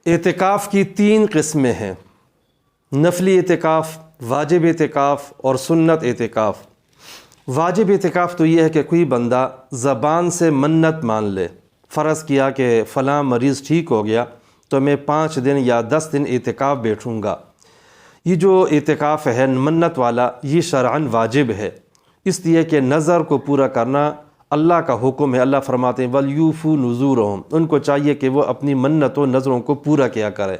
اعتکاف کی 3 قسمیں ہیں: نفلی اعتکاف، واجب اعتکاف اور سنت اعتکاف۔ واجب اعتکاف تو یہ ہے کہ کوئی بندہ زبان سے منت مان لے، فرض کیا کہ فلاں مریض ٹھیک ہو گیا تو میں 5 دن یا 10 دن اعتکاف بیٹھوں گا۔ یہ جو اعتکاف ہے منت والا، یہ شرعاً واجب ہے، اس لیے کہ نظر کو پورا کرنا اللہ کا حکم ہے۔ اللہ فرماتے ہیں وَلْيُوفُوا نُذُورَهُمْ، ان کو چاہیے کہ وہ اپنی منتوں نظروں کو پورا کیا کرے،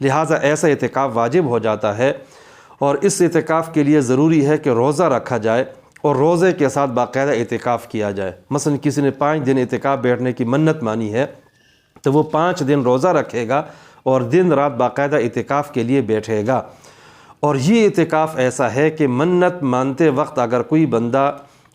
لہٰذا ایسا اعتکاف واجب ہو جاتا ہے۔ اور اس اعتکاف کے لیے ضروری ہے کہ روزہ رکھا جائے اور روزے کے ساتھ باقاعدہ اعتکاف کیا جائے۔ مثلا کسی نے 5 دن اعتکاف بیٹھنے کی منت مانی ہے تو وہ 5 دن روزہ رکھے گا اور دن رات باقاعدہ اعتکاف کے لیے بیٹھے گا۔ اور یہ اعتکاف ایسا ہے کہ منت مانتے وقت اگر کوئی بندہ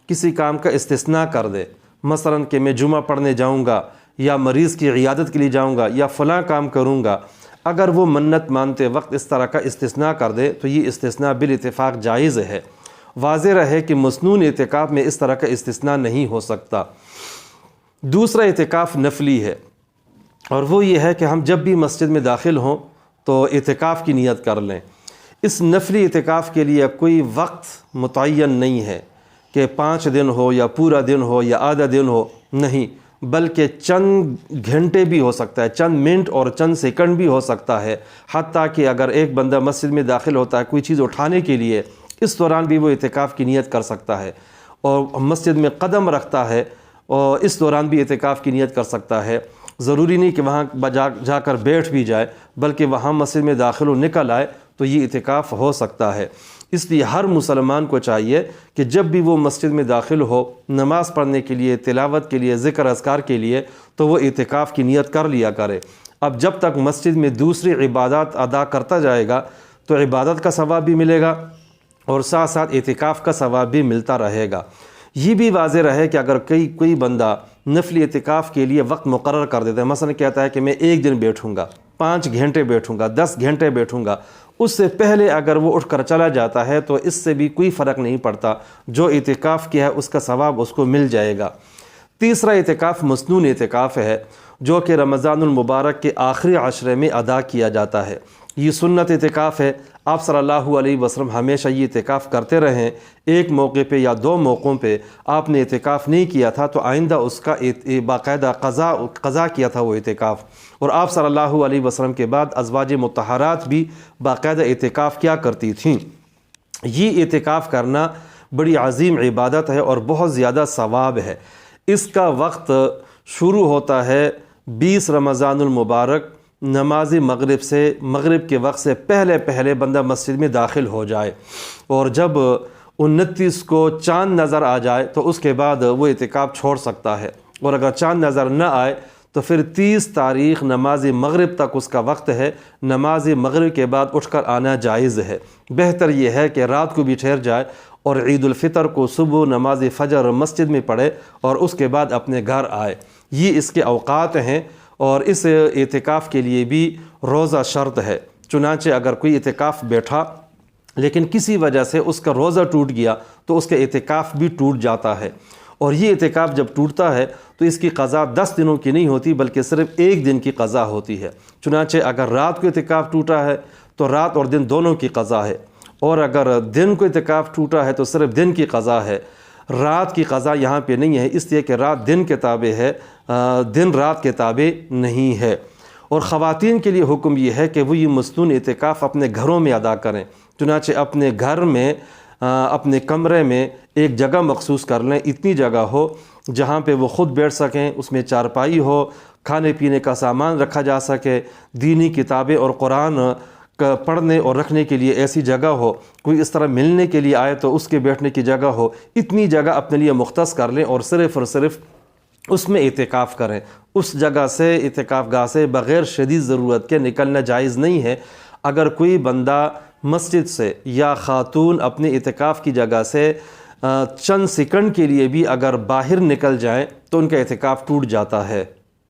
کسی کام کا استثناء کر دے، مثلا کہ میں جمعہ پڑھنے جاؤں گا یا مریض کی عیادت کے لیے جاؤں گا یا فلاں کام کروں گا، اگر وہ منت مانتے وقت اس طرح کا استثناء کر دے تو یہ استثناء بالاتفاق جائز ہے۔ واضح رہے کہ مسنون اعتکاف میں اس طرح کا استثناء نہیں ہو سکتا۔ دوسرا اعتکاف نفلی ہے، اور وہ یہ ہے کہ ہم جب بھی مسجد میں داخل ہوں تو اعتکاف کی نیت کر لیں۔ اس نفلی اعتکاف کے لیے کوئی وقت متعین نہیں ہے کہ 5 دن ہو یا پورا دن ہو یا آدھا دن ہو، نہیں، بلکہ چند گھنٹے بھی ہو سکتا ہے، چند منٹ اور چند سیکنڈ بھی ہو سکتا ہے۔ حتیٰ کہ اگر ایک بندہ مسجد میں داخل ہوتا ہے کوئی چیز اٹھانے کے لیے، اس دوران بھی وہ اعتکاف کی نیت کر سکتا ہے، اور مسجد میں قدم رکھتا ہے اور اس دوران بھی اعتکاف کی نیت کر سکتا ہے۔ ضروری نہیں کہ وہاں جا کر بیٹھ بھی جائے، بلکہ وہاں مسجد میں داخل و نکل آئے تو یہ اعتکاف ہو سکتا ہے۔ اس لیے ہر مسلمان کو چاہیے کہ جب بھی وہ مسجد میں داخل ہو، نماز پڑھنے کے لیے، تلاوت کے لیے، ذکر اذکار کے لیے، تو وہ اعتکاف کی نیت کر لیا کرے۔ اب جب تک مسجد میں دوسری عبادات ادا کرتا جائے گا تو عبادت کا ثواب بھی ملے گا اور ساتھ ساتھ اعتکاف کا ثواب بھی ملتا رہے گا۔ یہ بھی واضح رہے کہ اگر کوئی بندہ نفلی اعتکاف کے لیے وقت مقرر کر دیتا ہے، مثلا کہتا ہے کہ میں 1 دن بیٹھوں گا، 5 گھنٹے بیٹھوں گا، 10 گھنٹے بیٹھوں گا، اس سے پہلے اگر وہ اٹھ کر چلا جاتا ہے تو اس سے بھی کوئی فرق نہیں پڑتا، جو اعتکاف کیا ہے اس کا ثواب اس کو مل جائے گا۔ تیسرا اعتکاف مسنون اعتکاف ہے، جو کہ رمضان المبارک کے آخری عشرے میں ادا کیا جاتا ہے۔ یہ سنت اعتکاف ہے، آپ صلی اللہ علیہ وسلم ہمیشہ یہ اعتکاف کرتے رہیں۔ ایک موقع پہ یا 2 موقعوں پہ آپ نے اعتکاف نہیں کیا تھا تو آئندہ اس کا باقاعدہ قضا کیا تھا وہ اعتکاف۔ اور آپ صلی اللہ علیہ وسلم کے بعد ازواج مطہرات بھی باقاعدہ اعتکاف کیا کرتی تھیں۔ یہ اعتکاف کرنا بڑی عظیم عبادت ہے اور بہت زیادہ ثواب ہے۔ اس کا وقت شروع ہوتا ہے 20 رمضان المبارک نماز مغرب سے، مغرب کے وقت سے پہلے بندہ مسجد میں داخل ہو جائے، اور جب 29 کو چاند نظر آ جائے تو اس کے بعد وہ اعتکاف چھوڑ سکتا ہے، اور اگر چاند نظر نہ آئے تو پھر 30 تاریخ نماز مغرب تک اس کا وقت ہے۔ نماز مغرب کے بعد اٹھ کر آنا جائز ہے۔ بہتر یہ ہے کہ رات کو بھی ٹھہر جائے اور عید الفطر کو صبح نماز فجر مسجد میں پڑھے اور اس کے بعد اپنے گھر آئے۔ یہ اس کے اوقات ہیں، اور اس اعتکاف کے لیے بھی روزہ شرط ہے۔ چنانچہ اگر کوئی اعتکاف بیٹھا لیکن کسی وجہ سے اس کا روزہ ٹوٹ گیا تو اس کا اعتکاف بھی ٹوٹ جاتا ہے، اور یہ اعتکاف جب ٹوٹتا ہے تو اس کی قضا 10 دنوں کی نہیں ہوتی بلکہ صرف 1 دن کی قضا ہوتی ہے۔ چنانچہ اگر رات کو اعتکاف ٹوٹا ہے تو رات اور دن دونوں کی قضا ہے، اور اگر دن کو اعتکاف ٹوٹا ہے تو صرف دن کی قضا ہے، رات کی قضا یہاں پہ نہیں ہے، اس لیے کہ رات دن کے تابع ہے، دن رات کے تابع نہیں ہے۔ اور خواتین کے لیے حکم یہ ہے کہ وہ یہ مسنون اعتکاف اپنے گھروں میں ادا کریں۔ چنانچہ اپنے گھر میں، اپنے کمرے میں ایک جگہ مخصوص کر لیں، اتنی جگہ ہو جہاں پہ وہ خود بیٹھ سکیں، اس میں چارپائی ہو، کھانے پینے کا سامان رکھا جا سکے، دینی کتابیں اور قرآن پڑھنے اور رکھنے کے لیے ایسی جگہ ہو، کوئی اس طرح ملنے کے لیے آئے تو اس کے بیٹھنے کی جگہ ہو، اتنی جگہ اپنے لیے مختص کر لیں اور صرف اس میں اعتکاف کریں۔ اس جگہ سے، اعتکاف گاہ سے بغیر شدید ضرورت کے نکلنا جائز نہیں ہے۔ اگر کوئی بندہ مسجد سے یا خاتون اپنے اعتکاف کی جگہ سے چند سیکنڈ کے لیے بھی اگر باہر نکل جائیں تو ان کا اعتکاف ٹوٹ جاتا ہے۔